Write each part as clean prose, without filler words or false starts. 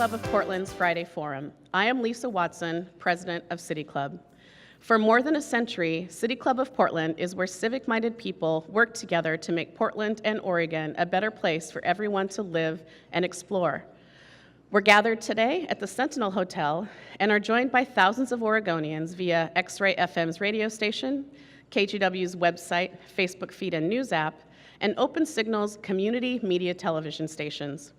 Club of Portland's Friday Forum. I am Lisa Watson, president of City Club. For more than a century, City Club of Portland is where civic-minded people work together to make Portland and Oregon a better place for everyone to live and explore. We're gathered today at the Sentinel Hotel and are joined by thousands of Oregonians via X-Ray FM's radio station, KGW's website, Facebook feed and news app, and Open Signal's community media television stations.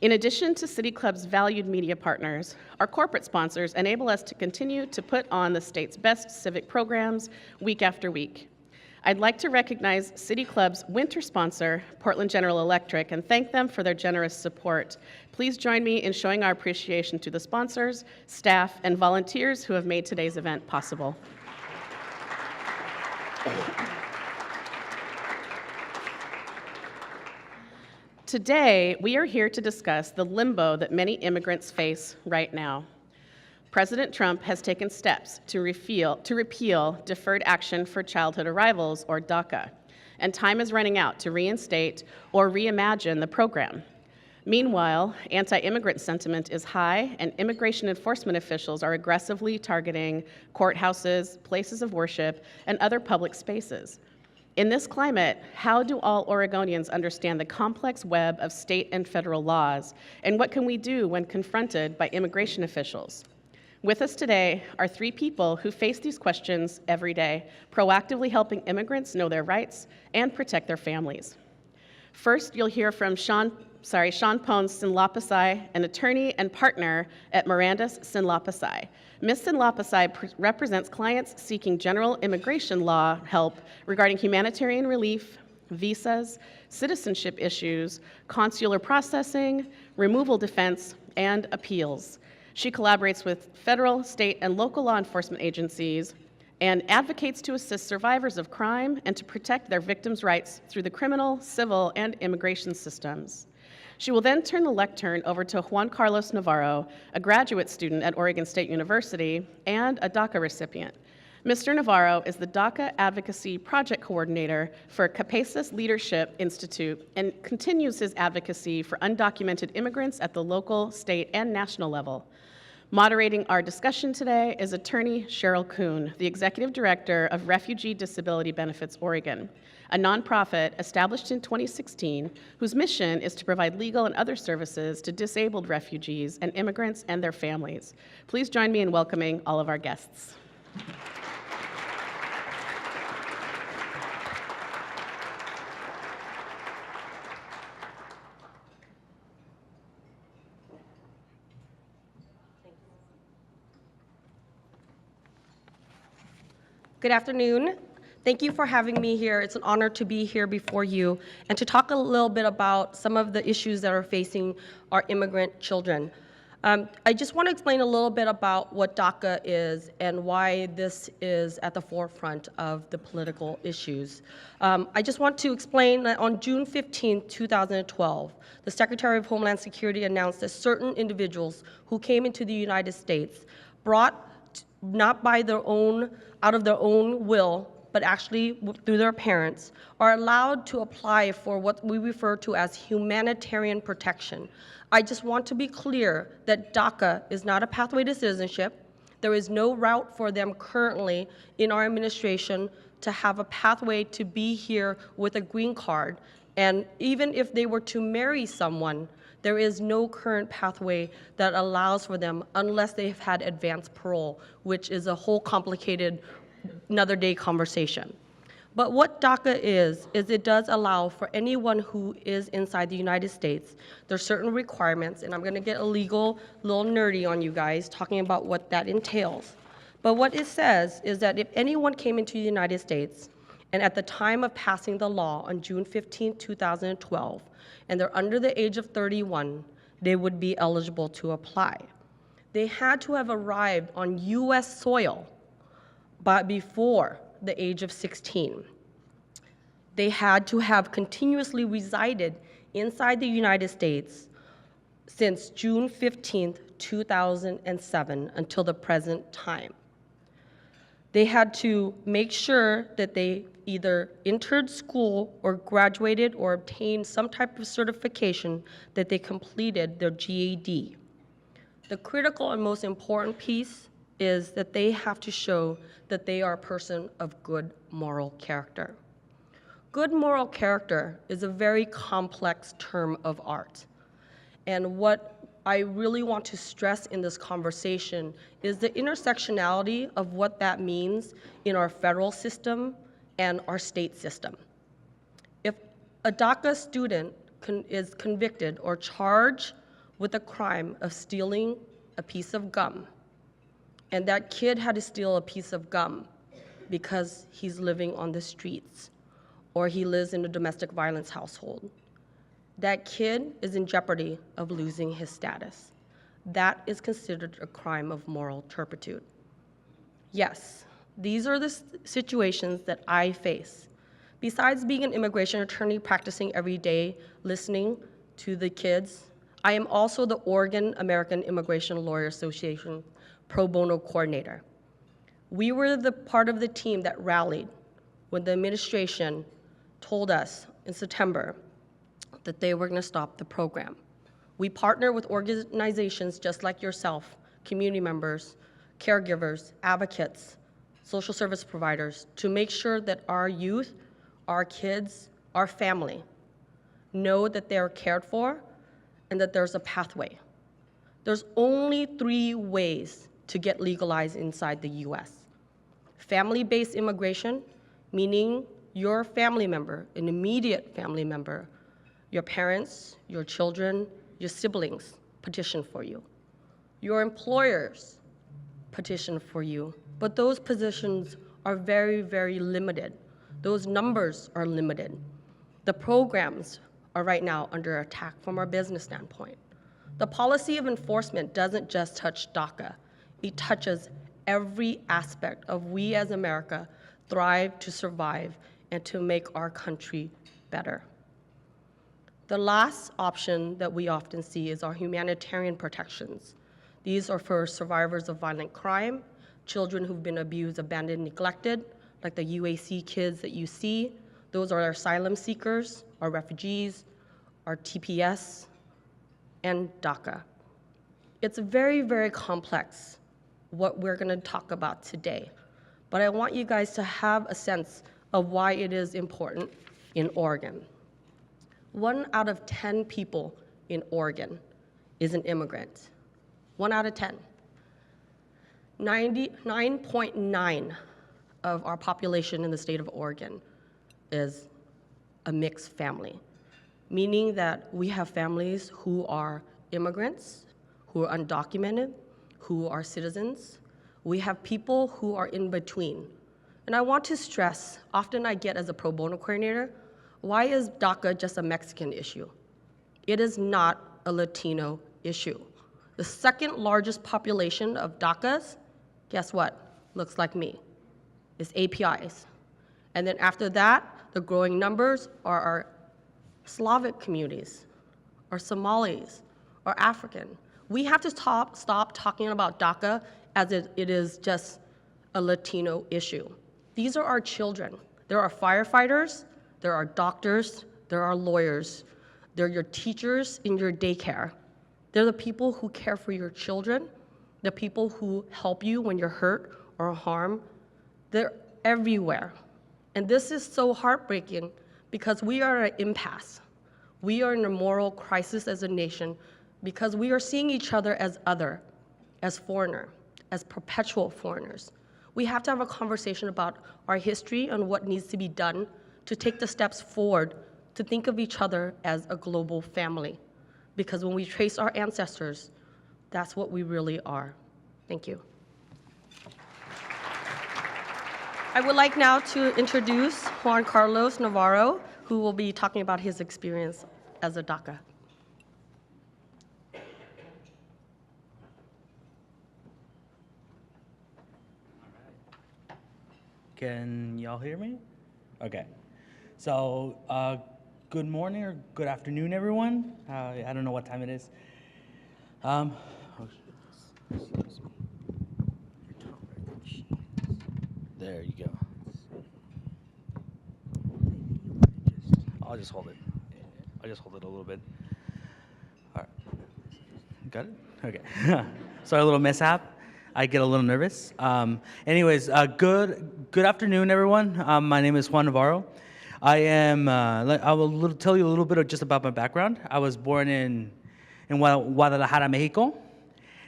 In addition to City Club's valued media partners, our corporate sponsors enable us to continue to put on the state's best civic programs week after week. I'd like to recognize City Club's winter sponsor, Portland General Electric, and thank them for their generous support. Please join me in showing our appreciation to the sponsors, staff, and volunteers who have made today's event possible. Today, we are here to discuss the limbo that many immigrants face right now. President Trump has taken steps to repeal Deferred Action for Childhood Arrivals, or DACA, and time is running out to reinstate or reimagine the program. Meanwhile, anti-immigrant sentiment is high, and immigration enforcement officials are aggressively targeting courthouses, places of worship, and other public spaces. In this climate, how do all Oregonians understand the complex web of state and federal laws, and what can we do when confronted by immigration officials? With us today are three people who face these questions every day, proactively helping immigrants know their rights and protect their families. First, you'll hear from Sean Pons Sinlapasai, an attorney and partner at Miranda's Sinlapasai. Ms. Sinlapasai represents clients seeking general immigration law help regarding humanitarian relief, visas, citizenship issues, consular processing, removal defense, and appeals. She collaborates with federal, state, and local law enforcement agencies and advocates to assist survivors of crime and to protect their victims' rights through the criminal, civil, and immigration systems. She will then turn the lectern over to Juan Carlos Navarro, a graduate student at Oregon State University and a DACA recipient. Mr. Navarro is the DACA Advocacy Project Coordinator for Capacis Leadership Institute and continues his advocacy for undocumented immigrants at the local, state, and national level. Moderating our discussion today is attorney Cheryl Kuhn, the Executive Director of Refugee Disability Benefits Oregon, a nonprofit established in 2016 whose mission is to provide legal and other services to disabled refugees and immigrants and their families. Please join me in welcoming all of our guests. Good afternoon. Thank you for having me here. It's an honor to be here before you and to talk a little bit about some of the issues that are facing our immigrant children. I just want to explain a little bit about what DACA is and why this is at the forefront of the political issues. I just want to explain that on June 15, 2012, the Secretary of Homeland Security announced that certain individuals who came into the United States brought not by their own, out of their own will, but actually through their parents, are allowed to apply for what we refer to as humanitarian protection. I just want to be clear that DACA is not a pathway to citizenship. There is no route for them currently in our administration to have a pathway to be here with a green card. And even if they were to marry someone, there is no current pathway that allows for them unless they've had advanced parole, which is a whole complicated another day conversation. But what DACA is it does allow for anyone who is inside the United States, there's certain requirements, and I'm gonna get a little nerdy on you guys talking about what that entails. But what it says is that if anyone came into the United States and at the time of passing the law on June 15, 2012, and they're under the age of 31, they would be eligible to apply. They had to have arrived on US soil but before the age of 16. They had to have continuously resided inside the United States since June 15th, 2007 until the present time. They had to make sure that they either entered school or graduated or obtained some type of certification that they completed their GED. The critical and most important piece is that they have to show that they are a person of good moral character. Good moral character is a very complex term of art. And what I really want to stress in this conversation is the intersectionality of what that means in our federal system and our state system. If a DACA student is convicted or charged with a crime of stealing a piece of gum, and that kid had to steal a piece of gum because he's living on the streets or he lives in a domestic violence household, that kid is in jeopardy of losing his status. That is considered a crime of moral turpitude. Yes, these are the situations that I face. Besides being an immigration attorney practicing every day, listening to the kids, I am also the Oregon American Immigration Lawyer Association pro bono coordinator. We were the part of the team that rallied when the administration told us in September that they were going to stop the program. We partner with organizations just like yourself, community members, caregivers, advocates, social service providers, to make sure that our youth, our kids, our family know that they are cared for and that there's a pathway. There's only 3 ways to get legalized inside the US. Family-based immigration, meaning your family member, an immediate family member, your parents, your children, your siblings petition for you. Your employers petition for you, but those positions are very, very limited. Those numbers are limited. The programs are right now under attack from our business standpoint. The policy of enforcement doesn't just touch DACA. It touches every aspect of we as America thrive to survive and to make our country better. The last option that we often see is our humanitarian protections. These are for survivors of violent crime, children who've been abused, abandoned, neglected, like the UAC kids that you see. Those are our asylum seekers, our refugees, our TPS, and DACA. It's very, very complex what we're gonna talk about today, but I want you guys to have a sense of why it is important in Oregon. 1 out of 10 people in Oregon is an immigrant. 1 out of 10. 99.9 of our population in the state of Oregon is a mixed family, meaning that we have families who are immigrants, who are undocumented, who are citizens. We have people who are in between. And I want to stress, often I get as a pro bono coordinator, why is DACA just a Mexican issue? It is not a Latino issue. The second largest population of DACAs, guess what? Looks like me. It's APIs. And then after that, the growing numbers are our Slavic communities, our Somalis, our African. We have to stop talking about DACA as it is just a Latino issue. These are our children. There are firefighters, there are doctors, there are lawyers, they're your teachers in your daycare. They're the people who care for your children, the people who help you when you're hurt or harmed. They're everywhere. And this is so heartbreaking because we are at an impasse. We are in a moral crisis as a nation because we are seeing each other as other, as foreigner, as perpetual foreigners. We have to have a conversation about our history and what needs to be done to take the steps forward to think of each other as a global family. Because when we trace our ancestors, that's what we really are. Thank you. I would like now to introduce Juan Carlos Navarro, who will be talking about his experience as a DACA. Can y'all hear me? Okay. So, good morning or good afternoon, everyone. I don't know what time it is. There you go. I'll just hold it. I'll just hold it a little bit. All right. Got it? Okay. Sorry, a little mishap. I get a little nervous. Anyways, good afternoon, everyone. My name is Juan Navarro. I will tell you a little bit just about my background. I was born in Guadalajara, Mexico,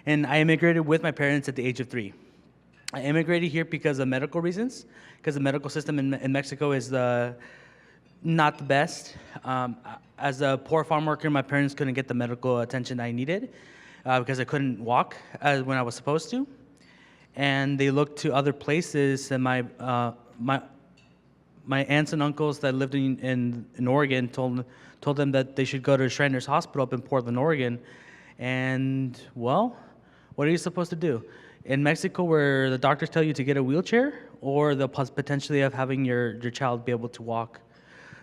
and I immigrated with my parents at the age of 3. I immigrated here because of medical reasons, because the medical system in Mexico is not the best. As a poor farm worker, my parents couldn't get the medical attention I needed because I couldn't walk when I was supposed to. And they looked to other places, and my aunts and uncles that lived in Oregon told them that they should go to Shriners Hospital up in Portland, Oregon. And, well, what are you supposed to do? In Mexico, where the doctors tell you to get a wheelchair, or the potentially of having your child be able to walk.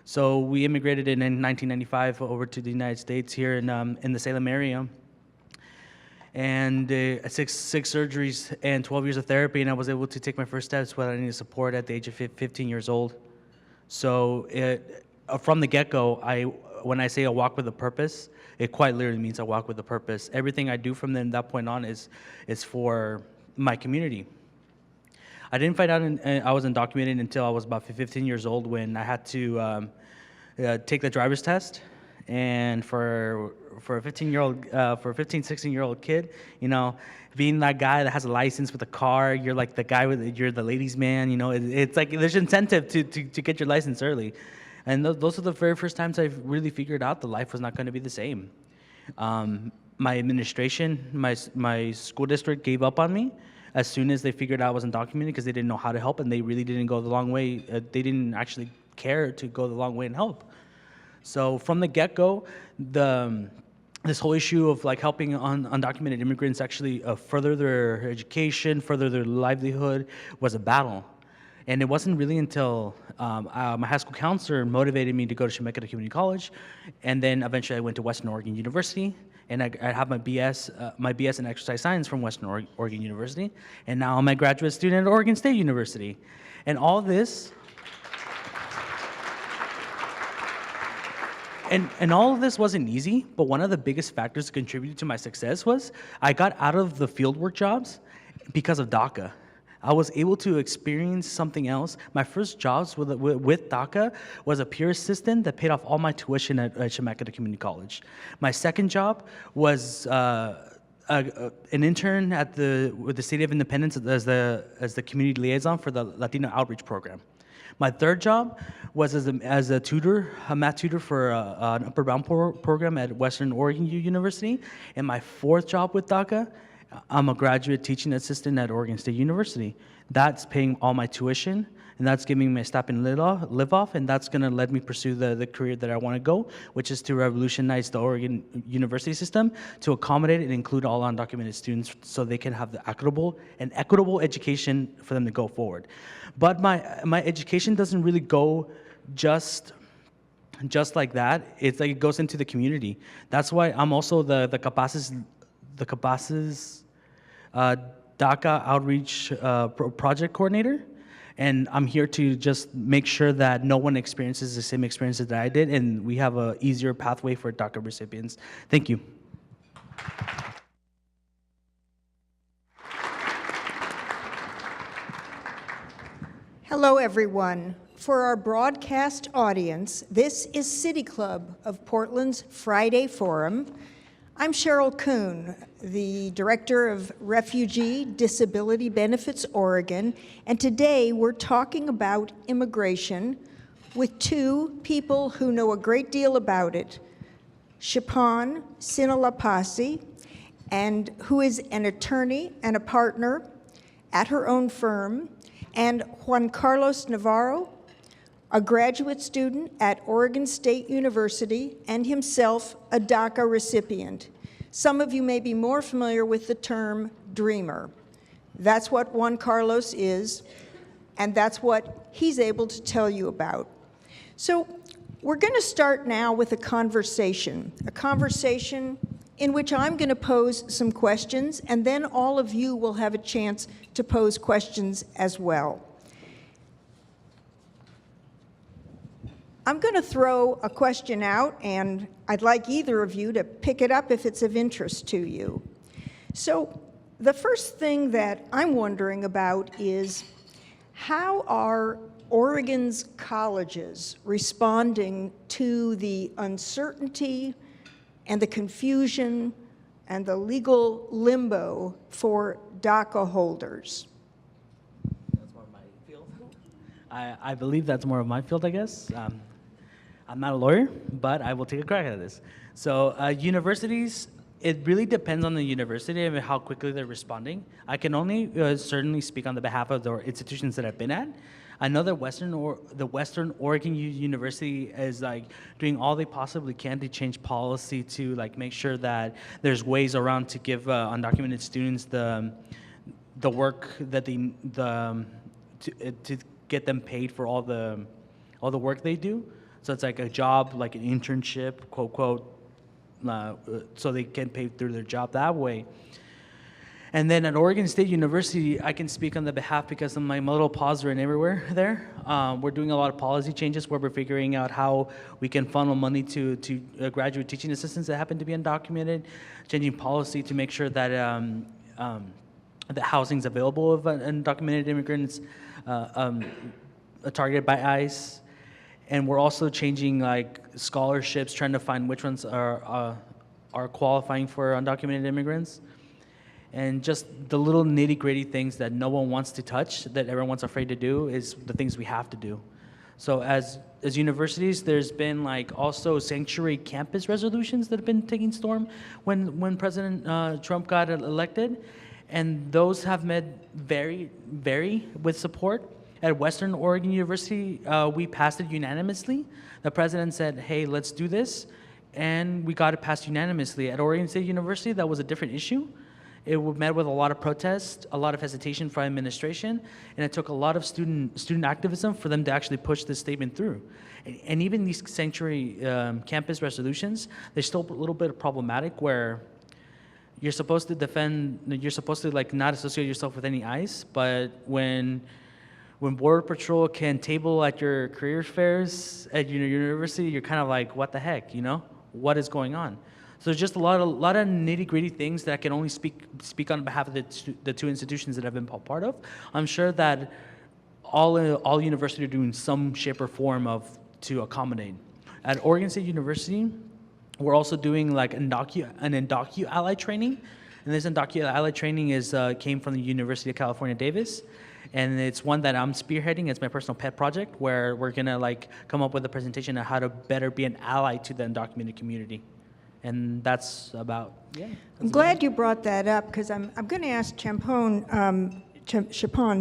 So we immigrated in 1995 over to the United States here in the Salem area. And six surgeries and 12 years of therapy, and I was able to take my first steps without any support at the age of 15 years old. So from the get-go, when I say I walk with a purpose, it quite literally means I walk with a purpose. Everything I do from then that point on is for my community. I didn't find out I was undocumented until I was about 15 years old, when I had to take the driver's test. And for a 16-year-old kid, you know, being that guy that has a license with a car, you're like the guy you're the ladies' man, you know. It's like there's incentive to get your license early. And those are the very first times I really figured out that life was not going to be the same. My administration, my school district gave up on me as soon as they figured out I wasn't documented, because they didn't know how to help, and they really didn't go the long way. They didn't actually care to go the long way and help. So from the get-go, this whole issue of like helping undocumented immigrants actually further their education, further their livelihood, was a battle. And it wasn't really until my high school counselor motivated me to go to Chemeketa Community College, and then eventually I went to Western Oregon University, and I have my BS in exercise science from Western Oregon University, and now I'm a graduate student at Oregon State University. And all this, and all of this wasn't easy, but one of the biggest factors that contributed to my success was I got out of the fieldwork jobs because of DACA. I was able to experience something else. My first jobs with DACA was a peer assistant that paid off all my tuition at Chemeketa Community College. My second job was an intern with the City of Independence as the community liaison for the Latino Outreach Program. My third job was as a tutor, a math tutor for an upper bound program at Western Oregon University. And my fourth job with DACA, I'm a graduate teaching assistant at Oregon State University. That's paying all my tuition, and that's giving me a stipend live off, and that's gonna let me pursue the career that I wanna go, which is to revolutionize the Oregon University system to accommodate and include all undocumented students so they can have the equitable education for them to go forward. But my education doesn't really go just like that. It's like it goes into the community. That's why I'm also the Capaces DACA outreach project coordinator, and I'm here to just make sure that no one experiences the same experiences that I did, and we have an easier pathway for DACA recipients. Thank you. Hello, everyone. For our broadcast audience, this is City Club of Portland's Friday Forum. I'm Cheryl Kuhn, the Director of Refugee Disability Benefits Oregon, and today we're talking about immigration with two people who know a great deal about it, Shipon Sinalapasi, and who is an attorney and a partner at her own firm, and Juan Carlos Navarro, a graduate student at Oregon State University and himself a DACA recipient. Some of you may be more familiar with the term dreamer. That's what Juan Carlos is, and that's what he's able to tell you about. So we're going to start now with a conversation in which I'm going to pose some questions, and then all of you will have a chance to pose questions as well. I'm going to throw a question out, and I'd like either of you to pick it up if it's of interest to you. So the first thing that I'm wondering about is how are Oregon's colleges responding to the uncertainty and the confusion and the legal limbo for DACA holders? That's more of my field. I believe that's more of my field, I guess. I'm not a lawyer, but I will take a crack at this. So universities, it really depends on the university and how quickly they're responding. I can only certainly speak on the behalf of the institutions that I've been at. I know that the Western Oregon University is like doing all they possibly can to change policy to like make sure that there's ways around to give undocumented students the work that to get them paid for all the work they do. So it's like a job, like an internship, quote, so they can pay through their job that way. And then at Oregon State University, I can speak on the behalf because my little paws are in everywhere there. We're doing a lot of policy changes where we're figuring out how we can funnel money to graduate teaching assistants that happen to be undocumented, changing policy to make sure that the housing is available of undocumented immigrants targeted by ICE. And we're also changing like scholarships, trying to find which ones are qualifying for undocumented immigrants. And just the little nitty-gritty things that no one wants to touch, that everyone's afraid to do, is the things we have to do. So as universities, there's been like also sanctuary campus resolutions that have been taking storm when President Trump got elected. And those have met very with support. At Western Oregon University, we passed it unanimously. The president said, hey, let's do this. And we got it passed unanimously. At Oregon State University, that was a different issue. It met with a lot of protest, a lot of hesitation from administration, and it took a lot of student activism for them to actually push this statement through. And even these sanctuary campus resolutions, they're still a little bit problematic where you're supposed to like not associate yourself with any ICE, but when Border Patrol can table at your career fairs at your university, you're kind of like, what the heck, you know? What is going on? So there's just a lot of nitty-gritty things that I can only speak on behalf of the two institutions that I've been part of. I'm sure that all universities are doing some shape or form to accommodate. At Oregon State University, we're also doing like an undocu ally training, and this undocu ally training came from the University of California, Davis. And it's one that I'm spearheading. It's my personal pet project where we're gonna like come up with a presentation on how to better be an ally to the undocumented community. And that's about, yeah. I'm glad you brought that up because I'm going to ask Chapon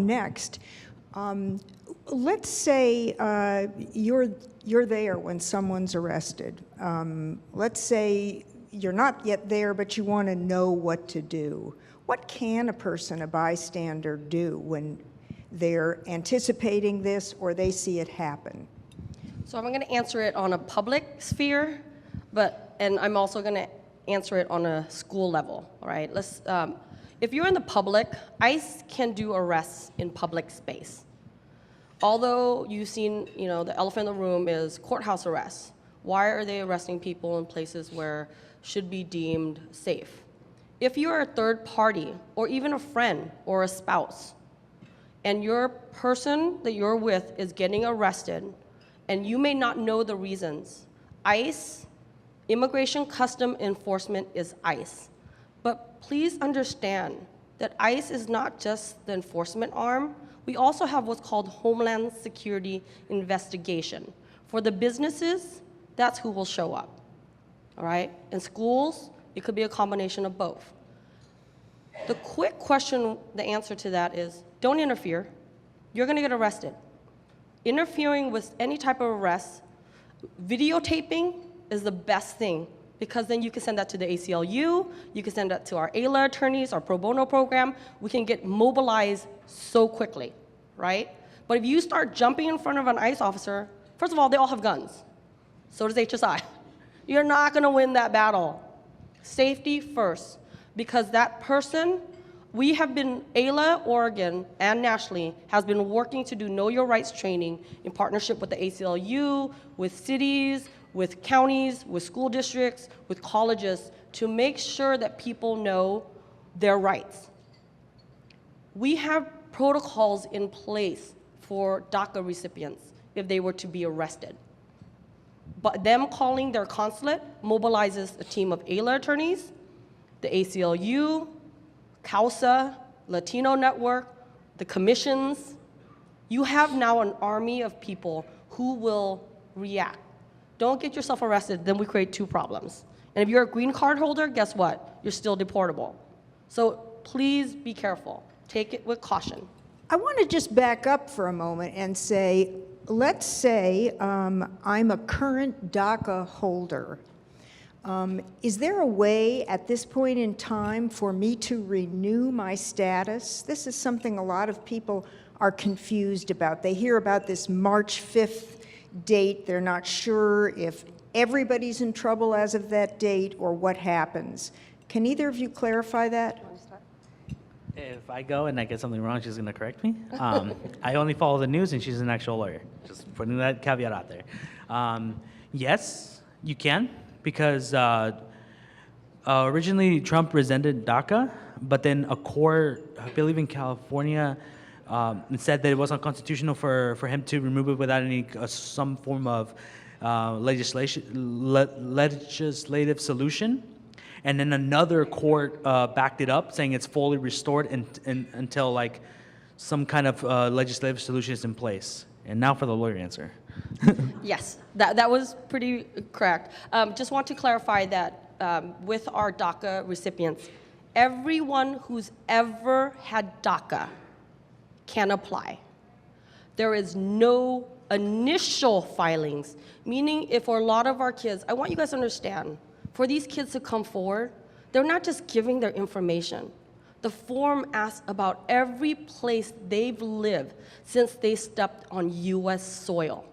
next. Let's say you're there when someone's arrested. Let's say you're not yet there, but you want to know what to do. What can a bystander, do when they're anticipating this or they see it happen? So I'm going to answer it on a public sphere, and I'm also going to answer it on a school level, all right? If you're in the public, ICE can do arrests in public space. Although you've seen, the elephant in the room is courthouse arrests. Why are they arresting people in places where should be deemed safe? If you're a third party, or even a friend or a spouse, and your person that you're with is getting arrested, and you may not know the reasons, ICE, Immigration Custom Enforcement is ICE. But please understand that ICE is not just the enforcement arm. We also have what's called Homeland Security Investigation. For the businesses, that's who will show up, all right? In schools, it could be a combination of both. The quick question, the answer to that is, don't interfere. You're gonna get arrested. Interfering with any type of arrest, videotaping is the best thing, because then you can send that to the ACLU, you can send that to our AILA attorneys, our pro bono program. We can get mobilized so quickly, right? But if you start jumping in front of an ICE officer, first of all, they all have guns. So does HSI. You're not gonna win that battle. Safety first, because that person, we have been, AILA, Oregon, and nationally, has been working to do Know Your Rights training in partnership with the ACLU, with cities, with counties, with school districts, with colleges, to make sure that people know their rights. We have protocols in place for DACA recipients if they were to be arrested. But them calling their consulate mobilizes a team of AILA attorneys, the ACLU, CAUSA, Latino Network, the commissions. You have now an army of people who will react. Don't get yourself arrested, then we create two problems. And if you're a green card holder, guess what? You're still deportable. So please be careful. Take it with caution. I want to just back up for a moment and say, let's say I'm a current DACA holder. Is there a way at this point in time for me to renew my status? This is something a lot of people are confused about. They hear about this March 5th date. They're not sure if everybody's in trouble as of that date or what happens. Can either of you clarify that? If I go and I get something wrong, she's going to correct me. I only follow the news, and she's an actual lawyer. Just putting that caveat out there. Yes, you can, because originally Trump resented DACA, but then a court, I believe in California, said that it was unconstitutional for him to remove it without any some form of legislative solution. And then another court backed it up, saying it's fully restored until like some kind of legislative solution is in place. And now for the lawyer answer. Yes, that was pretty correct. Just want to clarify that with our DACA recipients, everyone who's ever had DACA can apply. There is no initial filings, meaning if for a lot of our kids, I want you guys to understand, for these kids to come forward, they're not just giving their information. The form asks about every place they've lived since they stepped on US soil.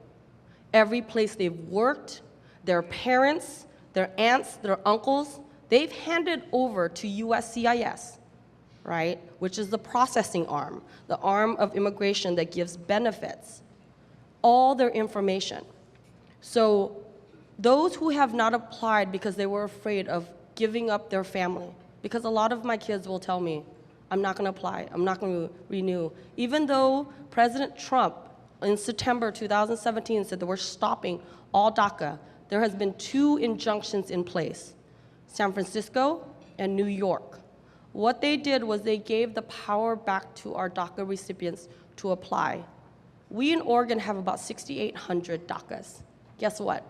Every place they've worked, their parents, their aunts, their uncles, they've handed over to USCIS, right? Which is the processing arm, the arm of immigration that gives benefits, all their information. So those who have not applied because they were afraid of giving up their family, because a lot of my kids will tell me, I'm not going to apply, I'm not going to renew. Even though President Trump in September 2017 said that we're stopping all DACA, there has been 2 injunctions in place, San Francisco and New York. What they did was they gave the power back to our DACA recipients to apply. We in Oregon have about 6,800 DACAs. Guess what?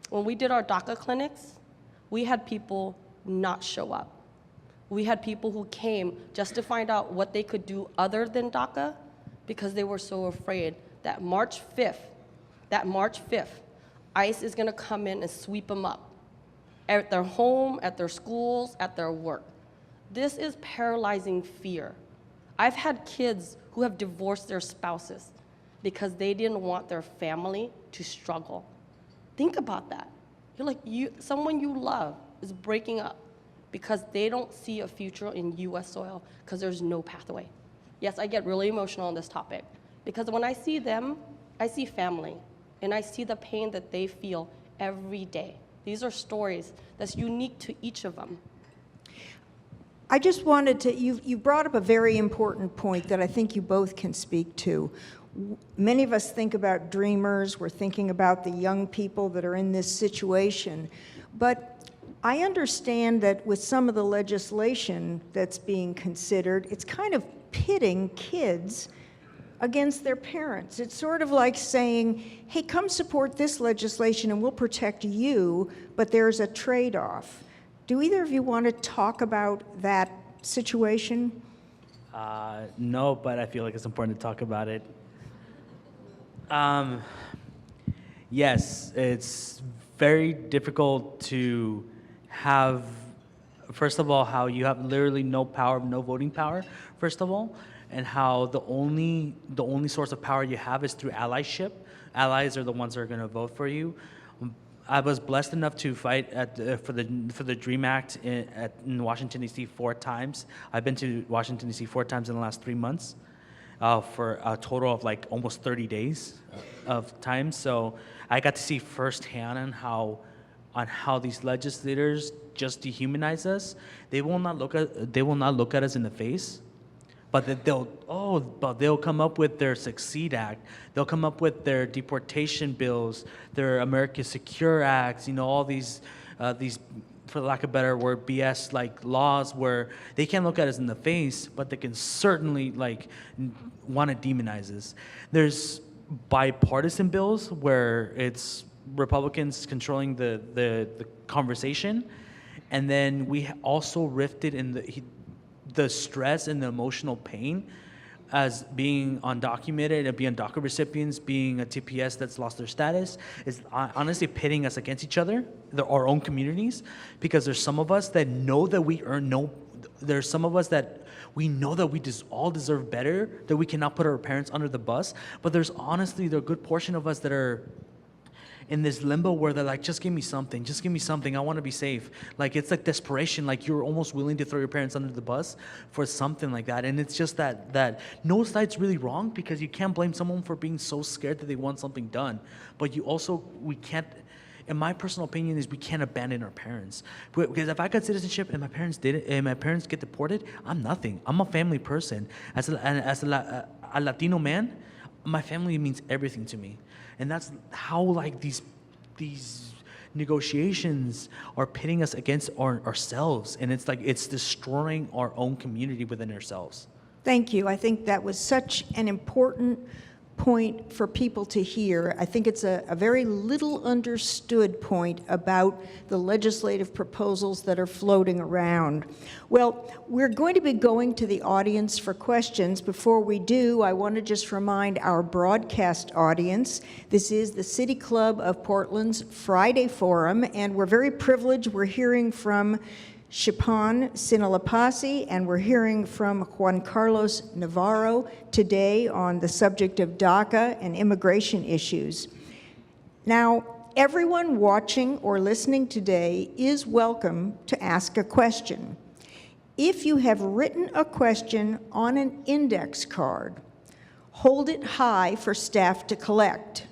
When we did our DACA clinics, we had people not show up. We had people who came just to find out what they could do other than DACA because they were so afraid that March 5th, ICE is gonna come in and sweep them up at their home, at their schools, at their work. This is paralyzing fear. I've had kids who have divorced their spouses because they didn't want their family to struggle. Think about that. You're like, someone you love is breaking up because they don't see a future in US soil because there's no pathway. Yes, I get really emotional on this topic because when I see them, I see family and I see the pain that they feel every day. These are stories that's unique to each of them. I just wanted to, you brought up a very important point that I think you both can speak to. Many of us think about dreamers, we're thinking about the young people that are in this situation, but I understand that with some of the legislation that's being considered, it's kind of pitting kids against their parents. It's sort of like saying, hey, come support this legislation and we'll protect you, but there's a trade-off. Do either of you want to talk about that situation? No, but I feel like it's important to talk about it. Yes, it's very difficult to have, first of all, how you have literally no power, no voting power, first of all, and how the only source of power you have is through allyship. Allies are the ones that are going to vote for you. I was blessed enough to fight for the DREAM Act in Washington, D.C. 4 times. I've been to Washington, D.C. 4 times in the last 3 months for a total of like almost 30 days of time. So I got to see firsthand how on how these legislators just dehumanize us. They will not look at us in the face, but that they'll come up with their Succeed Act. They'll come up with their deportation bills, their America Secure Acts. All these, for lack of a better word, BS like laws where they can't look at us in the face, but they can certainly want to demonize us. There's bipartisan bills where it's Republicans controlling the conversation, and then we also rifted in the stress and the emotional pain as being undocumented and being DACA recipients, being a TPS that's lost their status, is honestly pitting us against each other, our own communities, because there's some of us that know that there's some of us that we know that we all deserve better, that we cannot put our parents under the bus, but there's honestly a good portion of us that are in this limbo where they're like, just give me something, I want to be safe. It's like desperation, you're almost willing to throw your parents under the bus for something like that. And it's just that no side's really wrong, because you can't blame someone for being so scared that they want something done. But we can't, in my personal opinion, is we can't abandon our parents. Because if I got citizenship and my parents did it, and my parents get deported, I'm nothing. I'm a family person. As a Latino man, my family means everything to me. And that's how these negotiations are pitting us against ourselves. And it's destroying our own community within ourselves. Thank you. I think that was such an important point for people to hear. I think it's a very little understood point about the legislative proposals that are floating around. Well, we're going to be going to the audience for questions. Before we do, I want to just remind our broadcast audience, this is the City Club of Portland's Friday Forum, and we're very privileged. We're hearing from Shipon Sinalapasi, and we're hearing from Juan Carlos Navarro today on the subject of DACA and immigration issues. Now, everyone watching or listening today is welcome to ask a question. If you have written a question on an index card, hold it high for staff to collect.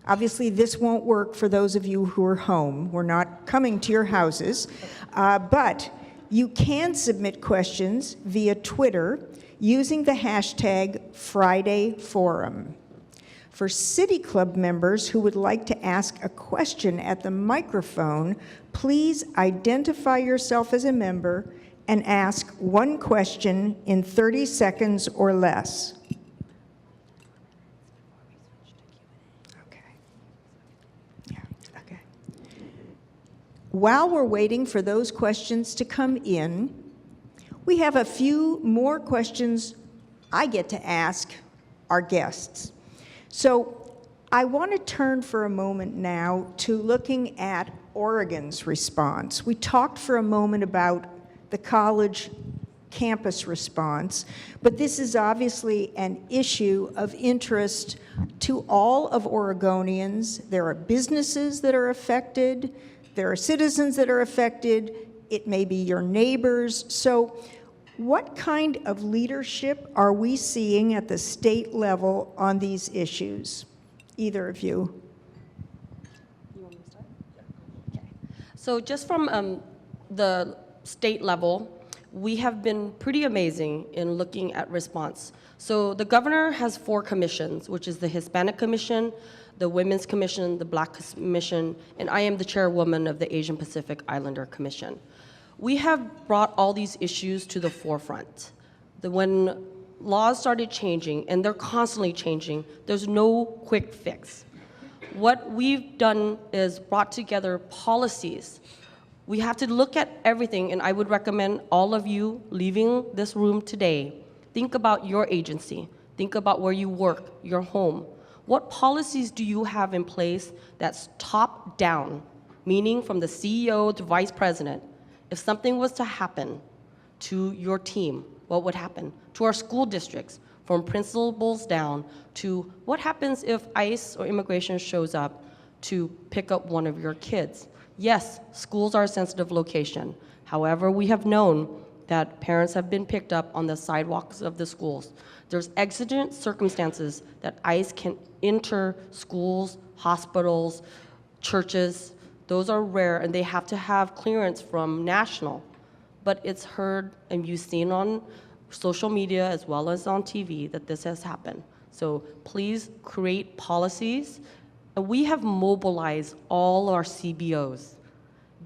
Obviously, this won't work for those of you who are home. We're not coming to your houses. But you can submit questions via Twitter using the hashtag FridayForum. For City Club members who would like to ask a question at the microphone, please identify yourself as a member and ask one question in 30 seconds or less. While we're waiting for those questions to come in, we have a few more questions I get to ask our guests. So I want to turn for a moment now to looking at Oregon's response. We talked for a moment about the college campus response, but this is obviously an issue of interest to all of Oregonians. There are businesses that are affected. There are citizens that are affected. It may be your neighbors. So what kind of leadership are we seeing at the state level on these issues? Either of you. You want me to start? Okay. So just from the state level, we have been pretty amazing in looking at response. So the governor has 4 commissions, which is the Hispanic Commission, the Women's Commission, the Black Commission, and I am the chairwoman of the Asian Pacific Islander Commission. We have brought all these issues to the forefront. When laws started changing, and they're constantly changing, there's no quick fix. What we've done is brought together policies. We have to look at everything, and I would recommend all of you leaving this room today, think about your agency, think about where you work, your home. What policies do you have in place that's top down, meaning from the CEO to vice president? If something was to happen to your team, what would happen? To our school districts, from principals down, to what happens if ICE or immigration shows up to pick up one of your kids? Yes, schools are a sensitive location. However, we have known that parents have been picked up on the sidewalks of the schools. There's exigent circumstances that ICE can enter schools, hospitals, churches Those are rare, and they have to have clearance from national. But it's heard, and you've seen on social media as well as on TV that this has happened. So please create policies. And we have mobilized all our CBOs.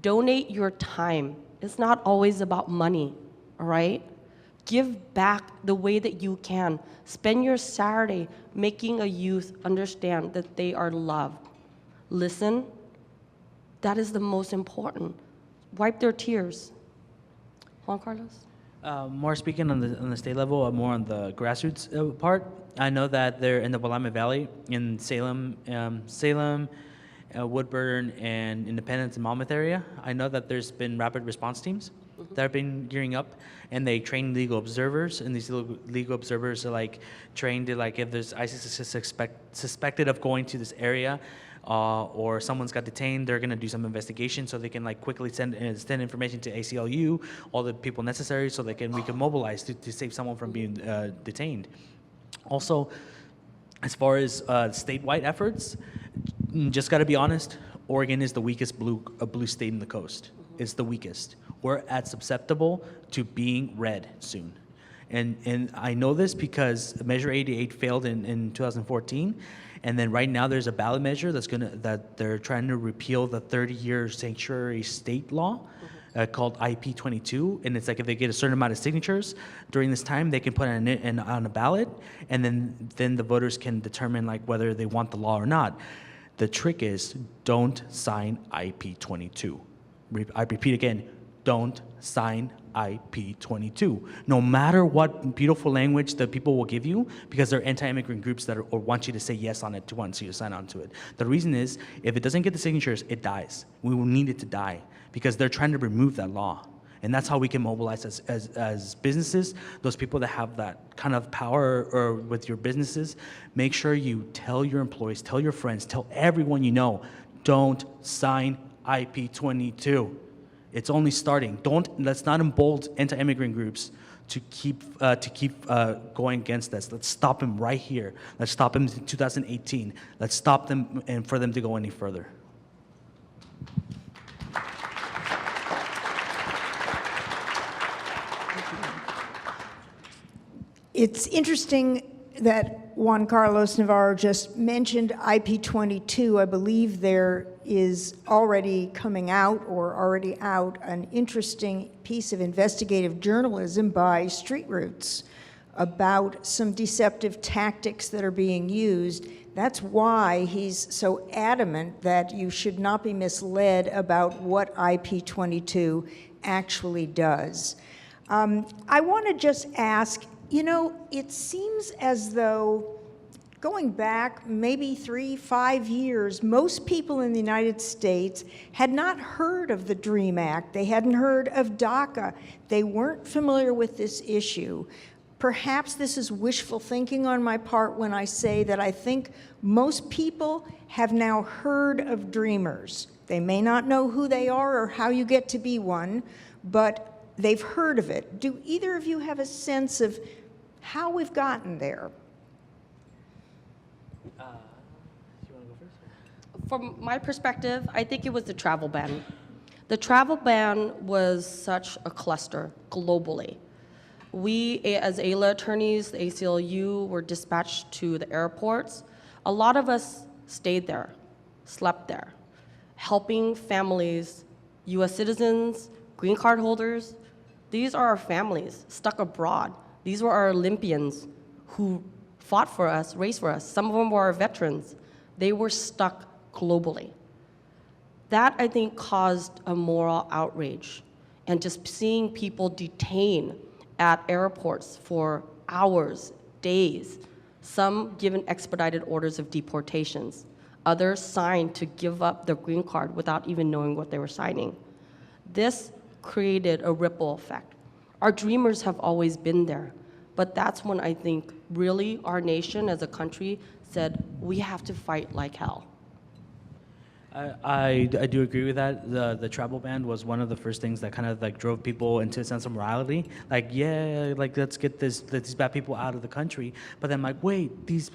Donate your time. It's not always about money, all right? Give back the way that you can. Spend your Saturday making a youth understand that they are loved. Listen, that is the most important. Wipe their tears. Juan Carlos? More speaking on the state level, more on the grassroots part. I know that they're in the Willamette Valley, in Salem, Woodburn, and Independence and Monmouth area. I know that there's been rapid response teams that have been gearing up, and they train legal observers, and these legal observers are like trained to, like, if there's ISIS suspected of going to this area, or someone's got detained, they're gonna do some investigation so they can like quickly send information to ACLU, all the people necessary, so we can mobilize to save someone from being detained. Also, as far as statewide efforts, just gotta be honest, Oregon is the weakest blue state in the coast. It's the weakest. We're susceptible to being red soon. And I know this because Measure 88 failed in 2014, and then right now there's a ballot measure that they're trying to repeal the 30-year sanctuary state law called IP22, and it's like if they get a certain amount of signatures during this time, they can put it on a ballot, and then the voters can determine like whether they want the law or not. The trick is don't sign IP22. I repeat again, don't sign IP22. No matter what beautiful language that people will give you, because they're anti-immigrant groups that or want you to say yes on it, to want you to sign on to it. The reason is, if it doesn't get the signatures, it dies. We will need it to die because they're trying to remove that law. And that's how we can mobilize as businesses, those people that have that kind of power or with your businesses. Make sure you tell your employees, tell your friends, tell everyone you know, don't sign IP22. It's only starting. Let's not embolden anti-immigrant groups to keep going against this. Let's stop them right here. Let's stop them in 2018. Let's stop them and for them to go any further. It's interesting that Juan Carlos Navarro just mentioned IP22. I believe there is already coming out or already out an interesting piece of investigative journalism by Street Roots about some deceptive tactics that are being used. That's why he's so adamant that you should not be misled about what IP22 actually does. I want to just ask, you know, it seems as though going back maybe 3-5 years, most people in the United States had not heard of the DREAM Act. They hadn't heard of DACA. They weren't familiar with this issue. Perhaps this is wishful thinking on my part when I say that I think most people have now heard of Dreamers. They may not know who they are or how you get to be one, but they've heard of it. Do either of you have a sense of how we've gotten there? You want to go first? From my perspective, I think it was the travel ban. The travel ban was such a cluster globally. We, as AILA attorneys, the ACLU, were dispatched to the airports. A lot of us stayed there, slept there, helping families, US citizens, green card holders. These are our families stuck abroad. These were our Olympians who fought for us, raced for us. Some of them were our veterans. They were stuck globally. That, I think, caused a moral outrage. And just seeing people detained at airports for hours, days, some given expedited orders of deportations, others signed to give up their green card without even knowing what they were signing. This created a ripple effect. Our dreamers have always been there, but that's when I think really our nation as a country said, we have to fight like hell. I do agree with that. The travel ban was one of the first things that kind of like drove people into a sense of morality. Like, yeah, like let's get these bad people out of the country. But then like, wait, these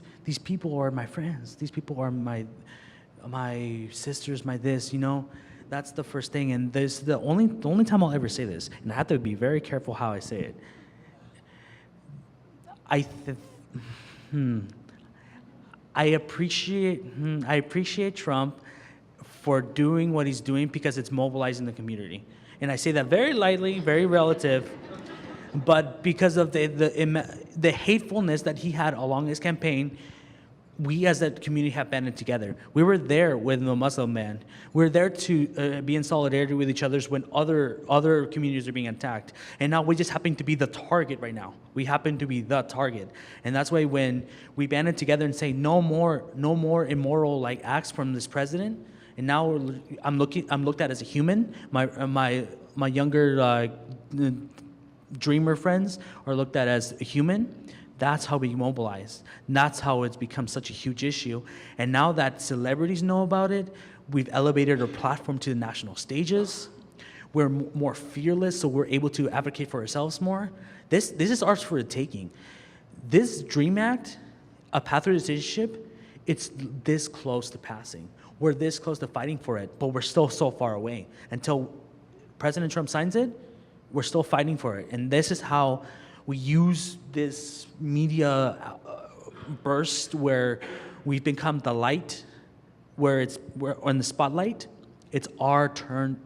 people are my friends. These people are my sisters, my this, you know. That's the first thing, and this the only time I'll ever say this, and I have to be very careful how I say it. I appreciate Trump for doing what he's doing because it's mobilizing the community, and I say that very lightly, very relative. But because of the hatefulness that he had along his campaign, we as a community have banded together. We were there with the Muslim ban. We're there to be in solidarity with each other when other communities are being attacked. And now we just happen to be the target right now. We happen to be the target. And that's why when we banded together and say no more immoral like acts from this president, and now I'm looked at as a human. My younger dreamer friends are looked at as a human. That's how we mobilize. That's how it's become such a huge issue. And now that celebrities know about it, we've elevated our platform to the national stages. We're more fearless, so we're able to advocate for ourselves more. This is ours for the taking. This DREAM Act, a pathway to citizenship, it's this close to passing. We're this close to fighting for it, but we're still so far away. Until President Trump signs it, we're still fighting for it. And this is how we use this media burst where we've become the light, where we're on the spotlight. It's our turn.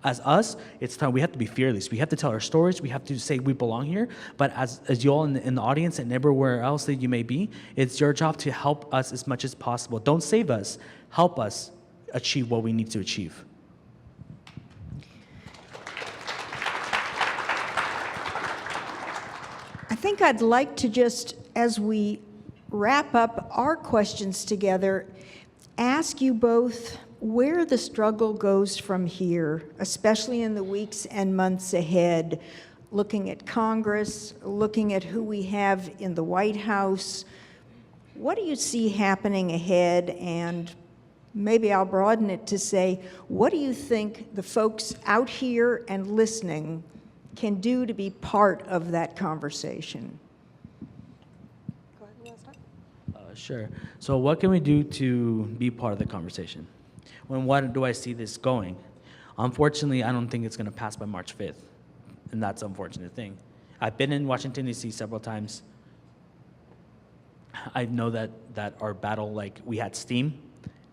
As us, it's time. We have to be fearless. We have to tell our stories. We have to say we belong here. But as you all in the audience and everywhere else that you may be, it's your job to help us as much as possible. Don't save us. Help us achieve what we need to achieve. I think I'd like to just, as we wrap up our questions together, ask you both where the struggle goes from here, especially in the weeks and months ahead, looking at Congress, looking at who we have in the White House. What do you see happening ahead? And maybe I'll broaden it to say, what do you think the folks out here and listening can do to be part of that conversation? Go ahead, you want to start? Sure. So what can we do to be part of the conversation? What do I see this going? Unfortunately, I don't think it's going to pass by March 5th, and that's an unfortunate thing. I've been in Washington, D.C. several times. I know that our battle, like we had steam,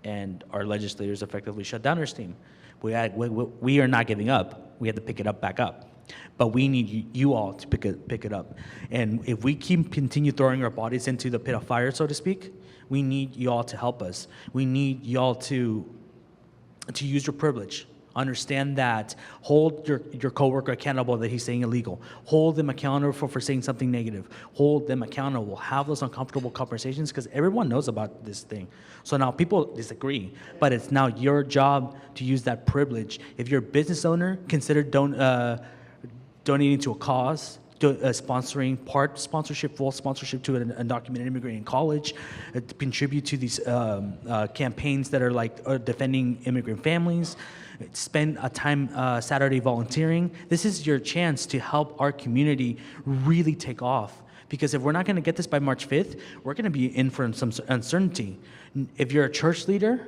and our legislators effectively shut down our steam. We are not giving up. We have to pick it up back up. But we need you all to pick it up. And if we continue throwing our bodies into the pit of fire, so to speak, we need you all to help us. We need you all to use your privilege. Understand that. Hold your coworker accountable that he's saying illegal. Hold them accountable for saying something negative. Hold them accountable. Have those uncomfortable conversations because everyone knows about this thing. So now people disagree, but it's now your job to use that privilege. If you're a business owner, consider donating to a cause, sponsoring part sponsorship, full sponsorship to an undocumented immigrant in college, contribute to these campaigns that are like defending immigrant families, spend a time Saturday volunteering. This is your chance to help our community really take off. Because if we're not going to get this by March 5th, we're going to be in for some uncertainty. If you're a church leader,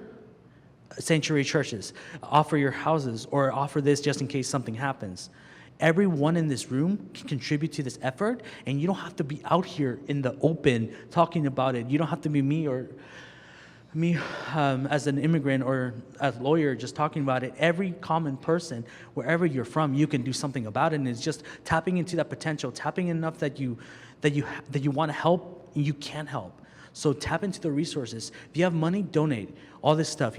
sanctuary churches, offer your houses or offer this just in case something happens. Everyone in this room can contribute to this effort, and you don't have to be out here in the open talking about it. You don't have to be me as an immigrant or as a lawyer just talking about it. Every common person, wherever you're from, you can do something about it, and it's just tapping into that potential, tapping enough that you want to help, and you can help. So tap into the resources. If you have money, donate. All this stuff,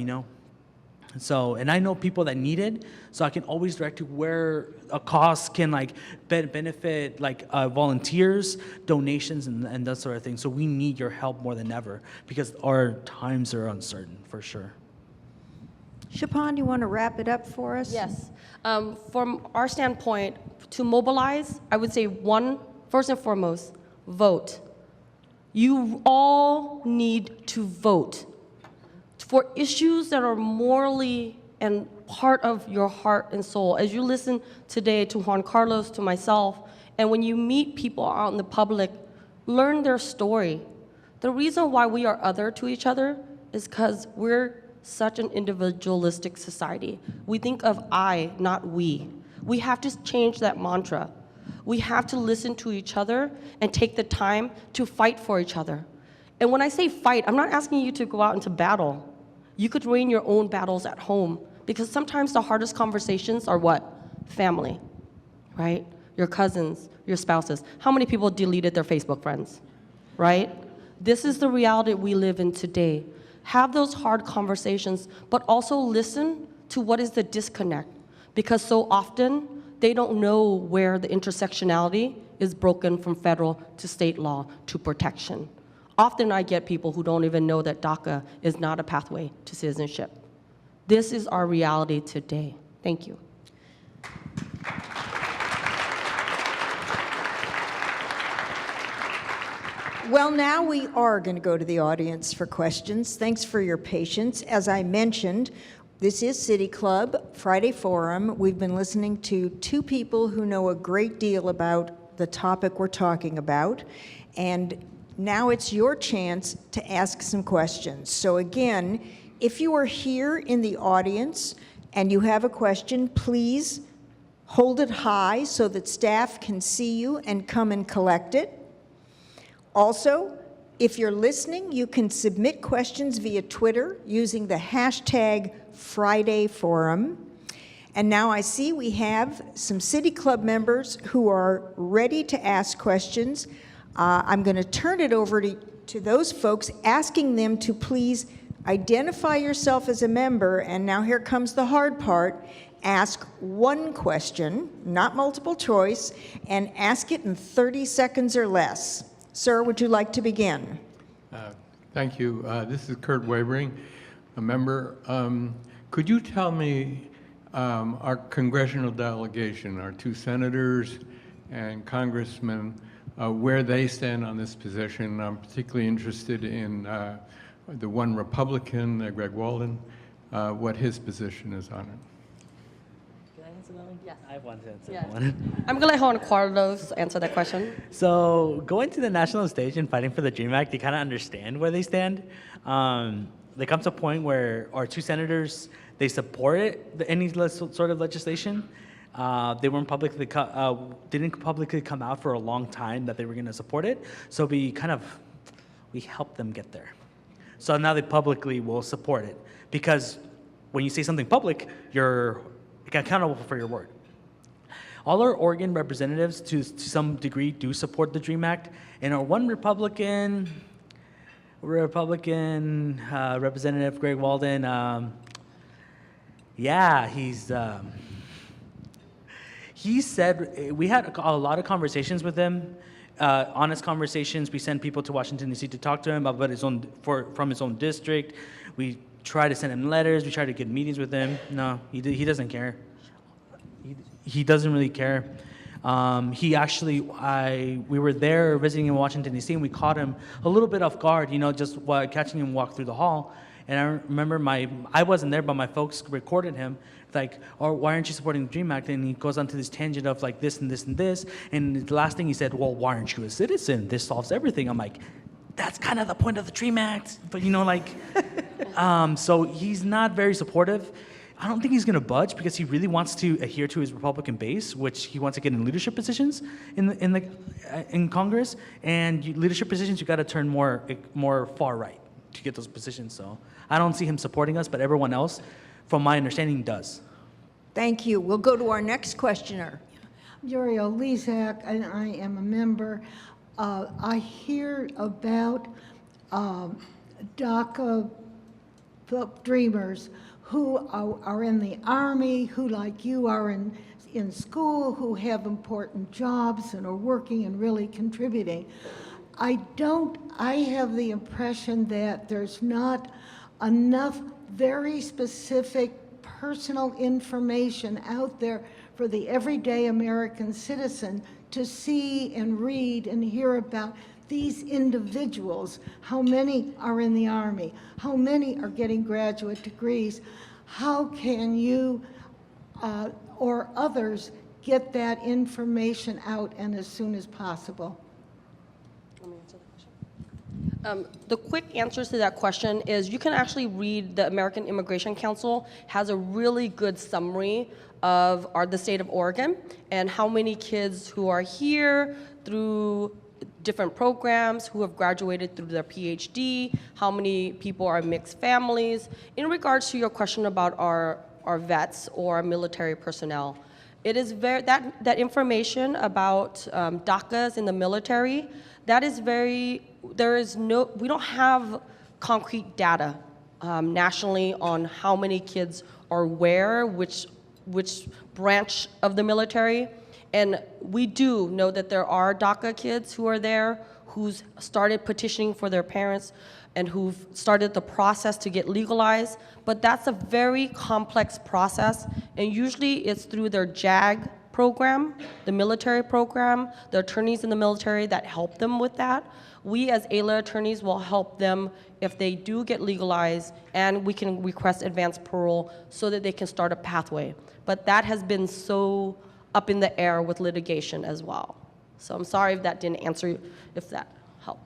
So, and I know people that need it, so I can always direct to where a cause can benefit volunteers, donations, and that sort of thing. So we need your help more than ever because our times are uncertain, for sure. Chapon, do you want to wrap it up for us? Yes. From our standpoint, to mobilize, I would say first and foremost, vote. You all need to vote for issues that are morally and part of your heart and soul. As you listen today to Juan Carlos, to myself, and when you meet people out in the public, learn their story. The reason why we are other to each other is because we're such an individualistic society. We think of I, not we. We have to change that mantra. We have to listen to each other and take the time to fight for each other. And when I say fight, I'm not asking you to go out into battle. You could win your own battles at home, because sometimes the hardest conversations are what? Family, right? Your cousins, your spouses. How many people deleted their Facebook friends, right? This is the reality we live in today. Have those hard conversations, but also listen to what is the disconnect, because so often they don't know where the intersectionality is broken from federal to state law to protection. Often I get people who don't even know that DACA is not a pathway to citizenship. This is our reality today. Thank you. Well, now we are going to go to the audience for questions. Thanks for your patience. As I mentioned, this is City Club Friday Forum. We've been listening to two people who know a great deal about the topic we're talking about, and now it's your chance to ask some questions. So again, if you are here in the audience and you have a question, please hold it high so that staff can see you and come and collect it. Also, if you're listening, you can submit questions via Twitter using the hashtag FridayForum. And now I see we have some City Club members who are ready to ask questions. I'm going to turn it over to those folks, asking them to please identify yourself as a member, and now here comes the hard part. Ask one question, not multiple choice, and ask it in 30 seconds or less. Sir, would you like to begin? Thank you. This is Kurt Wavering, a member. Could you tell me our congressional delegation, our two senators and congressmen, where they stand on this position? I'm particularly interested in the one Republican, Greg Walden, what his position is on it. Can I answer that one? Yes. I have one to answer Yeah. that one. I'm going to let Juan Carlos answer that question. So going to the national stage and fighting for the DREAM Act, you kind of understand where they stand. There comes a point where our two senators, they support it, any sort of legislation. They weren't didn't publicly come out for a long time that they were going to support it. So we helped them get there. So now they publicly will support it, because when you say something public, you're accountable for your word. All our Oregon representatives, to some degree, do support the DREAM Act, and our one Republican Representative Greg Walden, he said, we had a lot of conversations with him, honest conversations. We sent people to Washington, D.C. to talk to him about from his own district. We try to send him letters. We try to get meetings with him. No, he doesn't care. He doesn't really care. We were there visiting in Washington, D.C., and we caught him a little bit off guard, just while catching him walk through the hall. And I remember I wasn't there, but my folks recorded him, like, "Oh, why aren't you supporting the DREAM Act?" And he goes onto this tangent of like this and this and this. And the last thing he said, "Well, why aren't you a citizen? This solves everything." I'm like, that's kind of the point of the DREAM Act. But so he's not very supportive. I don't think he's going to budge, because he really wants to adhere to his Republican base, which he wants to get in leadership positions in Congress. And leadership positions, you got to turn more far right to get those positions. So I don't see him supporting us, but everyone else, from my understanding, does. Thank you. We'll go to our next questioner. Muriel Lezak, and I am a member. I hear about DACA dreamers who are in the Army, who, like you, are in school, who have important jobs and are working and really contributing. I have the impression that there's not enough very specific personal information out there for the everyday American citizen to see and read and hear about these individuals. How many are in the Army? How many are getting graduate degrees? How can you or others get that information out and as soon as possible? The quick answer to that question is you can actually read the American Immigration Council has a really good summary of the state of Oregon and how many kids who are here through different programs, who have graduated through their PhD, how many people are mixed families. In regards to your question about our vets or military personnel, it is that information about DACAs in the military, that is we don't have concrete data nationally on how many kids are where, which branch of the military. And we do know that there are DACA kids who are there, who's started petitioning for their parents and who've started the process to get legalized. But that's a very complex process, and usually it's through their JAG program, the military program, the attorneys in the military that help them with that. We as AILA attorneys will help them if they do get legalized, and we can request advanced parole so that they can start a pathway. But that has been so up in the air with litigation as well. So I'm sorry if that didn't answer you, if that helped.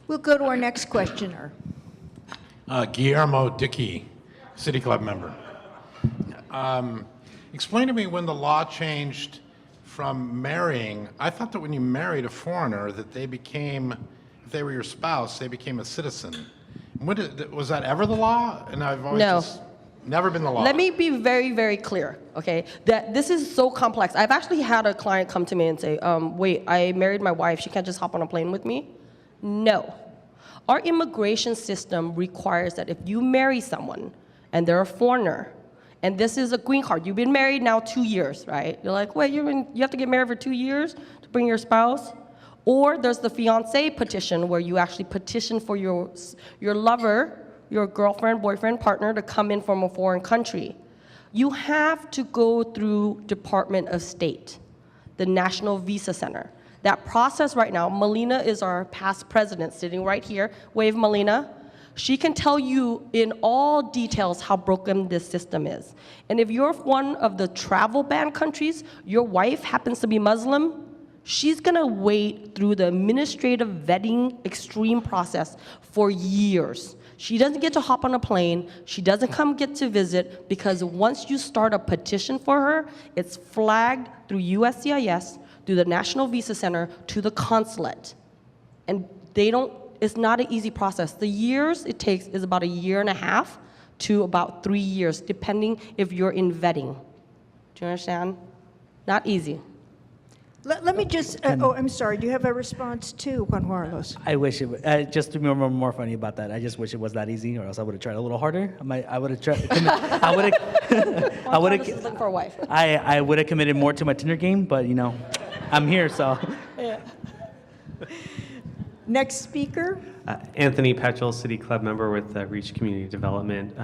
We'll go to our next questioner. Guillermo Dickey, City Club member. Explain to me when the law changed from marrying. I thought that when you married a foreigner that they became, if they were your spouse, they became a citizen. Was that ever the law? And I've always just never been the law. Let me be very, very clear, okay? That this is so complex. I've actually had a client come to me and say, wait, I married my wife, she can't just hop on a plane with me? No. Our immigration system requires that if you marry someone and they're a foreigner, and this is a green card, you've been married now 2 years, right? You're like, wait, you have to get married for 2 years to bring your spouse? Or there's the fiancé petition where you actually petition for your lover, your girlfriend, boyfriend, partner to come in from a foreign country. You have to go through Department of State, the National Visa Center. That process right now, Melina is our past president sitting right here. Wave, Melina. She can tell you in all details how broken this system is. And if you're one of the travel ban countries, your wife happens to be Muslim, she's gonna wait through the administrative vetting extreme process for years. She doesn't get to hop on a plane, she doesn't get to visit, because once you start a petition for her, it's flagged through USCIS, through the National Visa Center, to the consulate. And it's not an easy process. The years it takes is about 1.5 years to about 3 years, depending if you're in vetting. Do you understand? Not easy. Let me just, I'm sorry, do you have a response to Juan Carlos? I wish it would, just to be more funny about that, I just wish it was that easy, or else I would have tried a little harder. I would have tried, I would have, Looking for a wife. I would have committed more to my Tinder game, but you know, I'm here, so. Yeah. Next speaker. Anthony Petchel, City Club member with Reach Community Development.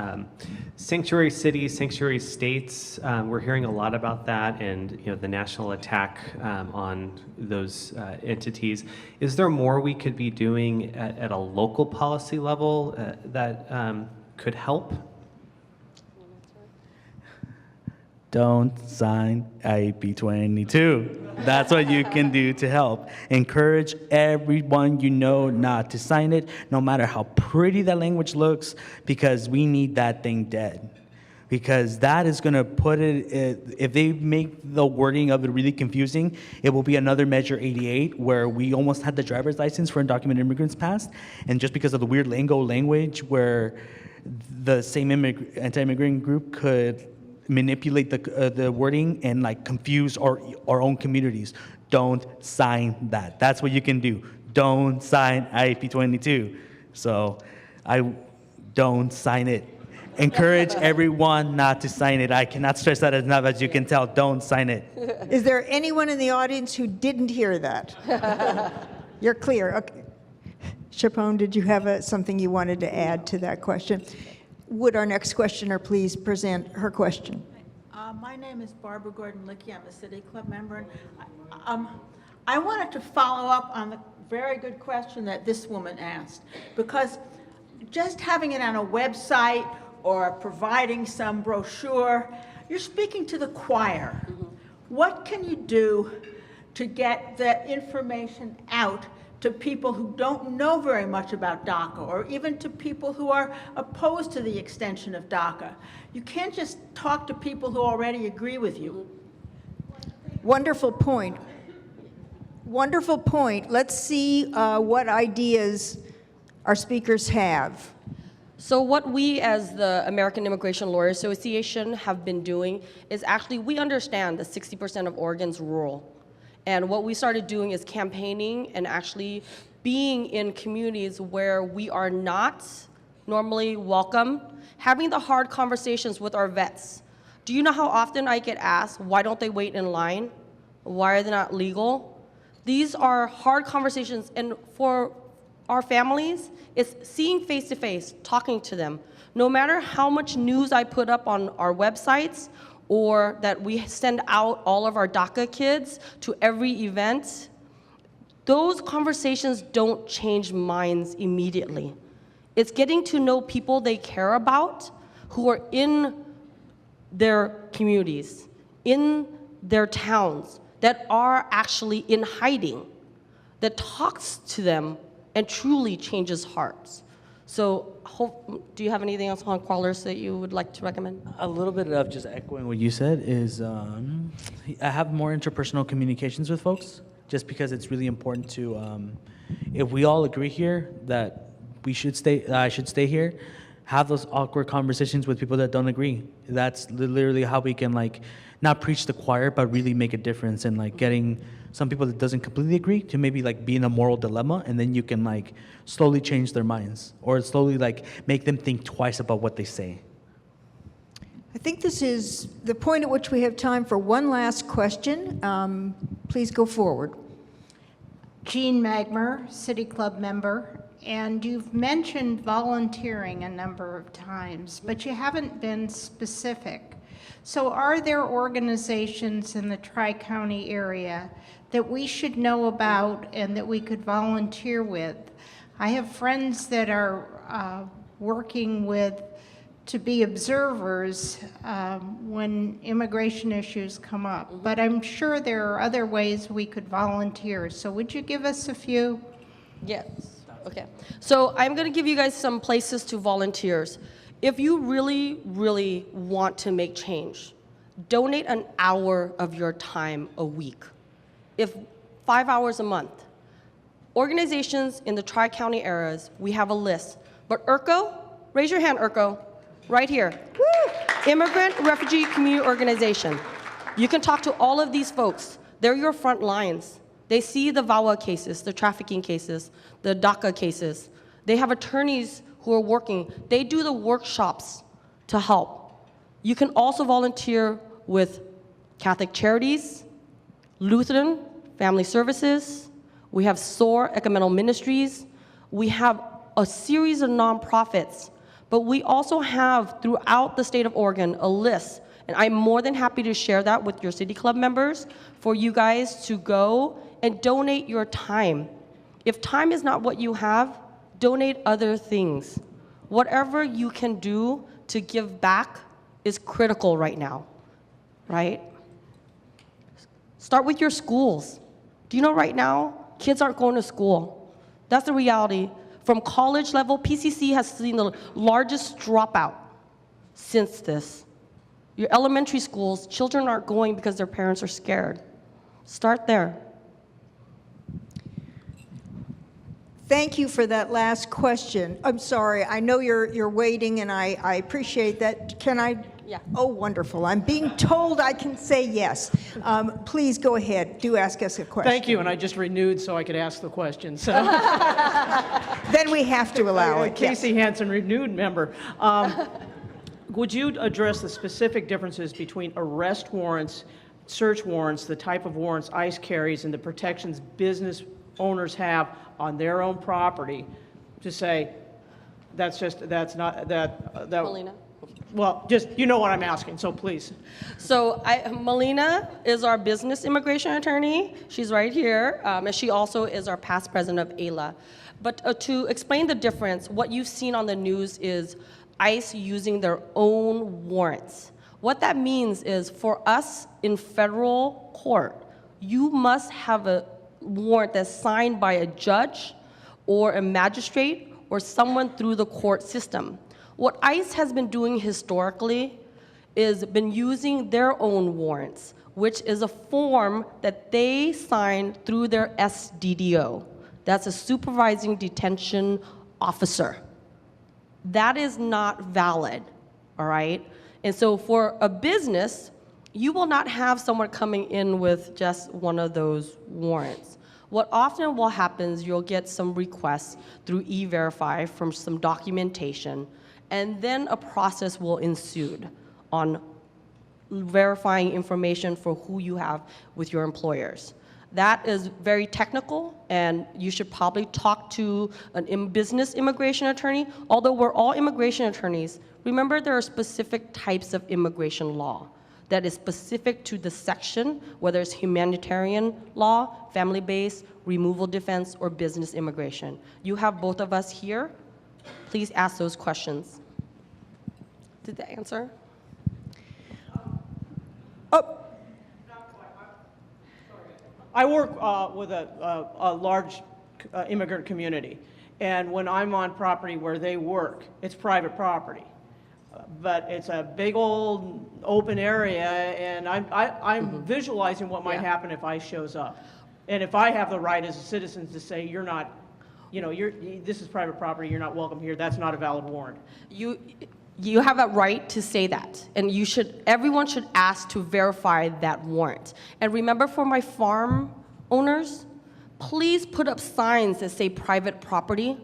Sanctuary cities, sanctuary states, we're hearing a lot about that, and the national attack on those entities. Is there more we could be doing at a local policy level that could help? Don't sign IP 22. That's what you can do to help. Encourage everyone you know not to sign it, no matter how pretty that language looks, because we need that thing dead. Because that is going to put it, if they make the wording of it really confusing, it will be another Measure 88 where we almost had the driver's license for undocumented immigrants passed, and just because of the weird lingo language where the same anti-immigrant group could manipulate the wording and like confuse our own communities. Don't sign that. That's what you can do. Don't sign IP 22. So don't sign it. Encourage everyone not to sign it. I cannot stress that enough. As you can tell, don't sign it. Is there anyone in the audience who didn't hear that? You're clear. Okay. Chapone, did you have something you wanted to add to that question? Would our next questioner please present her question? My name is Barbara Gordon-Lickey. I'm a City Club member. I wanted to follow up on the very good question that this woman asked, because just having it on a website or providing some brochure, you're speaking to the choir. What can you do to get the information out to people who don't know very much about DACA, or even to people who are opposed to the extension of DACA. You can't just talk to people who already agree with you. Wonderful point. Wonderful point. Let's see what ideas our speakers have. So what we as the American Immigration Lawyers Association have been doing is actually, we understand that 60% of Oregon's rural. And what we started doing is campaigning and actually being in communities where we are not normally welcome, having the hard conversations with our vets. Do you know how often I get asked, why don't they wait in line? Why are they not legal? These are hard conversations, and for our families, it's seeing face to face, talking to them. No matter how much news I put up on our websites, or that we send out all of our DACA kids to every event, those conversations don't change minds immediately. It's getting to know people they care about who are in their communities, in their towns, that are actually in hiding, that talks to them and truly changes hearts. So, do you have anything else on callers that you would like to recommend? A little bit of just echoing what you said is I have more interpersonal communications with folks, just because it's really important to, if we all agree here that we should stay, I should stay here, have those awkward conversations with people that don't agree. That's literally how we can like not preach the choir, but really make a difference in like getting some people that doesn't completely agree to maybe like be in a moral dilemma, and then you can like slowly change their minds or slowly like make them think twice about what they say. I think this is the point at which we have time for one last question. Please go forward. Jean Magmer, City Club member, and you've mentioned volunteering a number of times, but you haven't been specific. So are there organizations in the Tri-County area that we should know about and that we could volunteer with? I have friends that are working with to be observers when immigration issues come up, but I'm sure there are other ways we could volunteer. So would you give us a few? Yes, okay. So I'm gonna give you guys some places to volunteers. If you really, really want to make change, donate an hour of your time a week. If 5 hours a month. Organizations in the Tri-County areas, we have a list. But IRCO, raise your hand, IRCO, right here. Woo! Immigrant Refugee Community Organization. You can talk to all of these folks. They're your front lines. They see the VAWA cases, the trafficking cases, the DACA cases. They have attorneys who are working. They do the workshops to help. You can also volunteer with Catholic Charities, Lutheran Family Services. We have SOAR Ecumenical Ministries. We have a series of nonprofits, but we also have throughout the state of Oregon a list, and I'm more than happy to share that with your City Club members for you guys to go and donate your time. If time is not what you have, donate other things. Whatever you can do to give back is critical right now, right? Start with your schools. Do you know right now, kids aren't going to school? That's the reality. From college level, PCC has seen the largest dropout since this. Your elementary schools, children aren't going because their parents are scared. Start there. Thank you for that last question. I'm sorry, I know you're waiting, and I appreciate that. Can I? Yeah. Oh, wonderful. I'm being told I can say yes. Please go ahead. Do ask us a question. Thank you, and I just renewed so I could ask the question. So. Then we have to allow it. Casey Yes. Hansen, renewed member. Would you address the specific differences between arrest warrants, search warrants, the type of warrants ICE carries, and the protections business owners have on their own property to say, that's not, Melina? well, just, you know what I'm asking, so please. So Melina is our business immigration attorney. She's right here, and she also is our past president of AILA. But to explain the difference, what you've seen on the news is ICE using their own warrants. What that means is for us in federal court, you must have a warrant that's signed by a judge or a magistrate or someone through the court system. What ICE has been doing historically is been using their own warrants, which is a form that they sign through their SDDO. That's a supervising detention officer. That is not valid, all right? And so for a business, you will not have someone coming in with just one of those warrants. What often will happen is you'll get some requests through E-Verify from some documentation, and then a process will ensue on verifying information for who you have with your employers. That is very technical, and you should probably talk to a business immigration attorney. Although we're all immigration attorneys, remember there are specific types of immigration law that is specific to the section, whether it's humanitarian law, family-based, removal defense, or business immigration. You have both of us here. Please ask those questions. Did that answer? Oh. I work with a large immigrant community, and when I'm on property where they work, it's private property. But it's a big old open area, and I'm visualizing what might happen if ICE shows up. And if I have the right as a citizen to say, you're not, this is private property, you're not welcome here, that's not a valid warrant. You have a right to say that, and everyone should ask to verify that warrant. And remember, for my farm owners, please put up signs that say private property.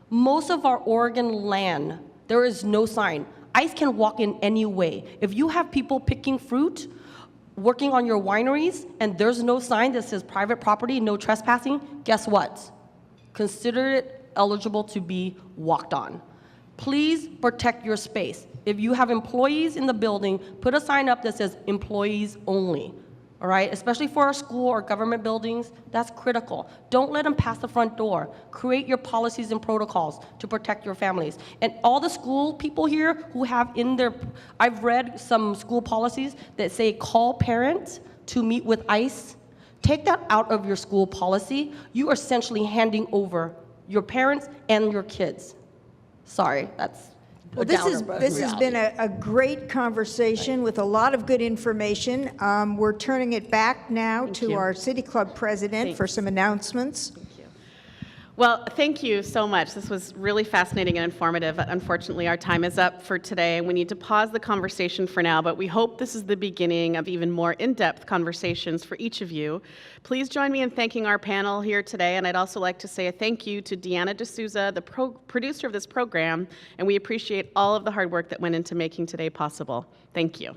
Most of our Oregon land, there is no sign. ICE can walk in any way. If you have people picking fruit, working on your wineries, and there's no sign that says private property, no trespassing, guess what? Consider it eligible to be walked on. Please protect your space. If you have employees in the building, put a sign up that says employees only, all right? Especially for our school or government buildings, that's critical. Don't let them pass the front door. Create your policies and protocols to protect your families. And all the school people here who have I've read some school policies that say call parents to meet with ICE. Take that out of your school policy. You are essentially handing over your parents and your kids. Sorry, that's Well, this has been a great conversation with a lot of good information. We're turning it back now to our City Club president for some announcements. Well, thank you so much. This was really fascinating and informative. Unfortunately, our time is up for today. We need to pause the conversation for now, but we hope this is the beginning of even more in-depth conversations for each of you. Please join me in thanking our panel here today, and I'd also like to say a thank you to Deanna D'Souza, the producer of this program, and we appreciate all of the hard work that went into making today possible. Thank you.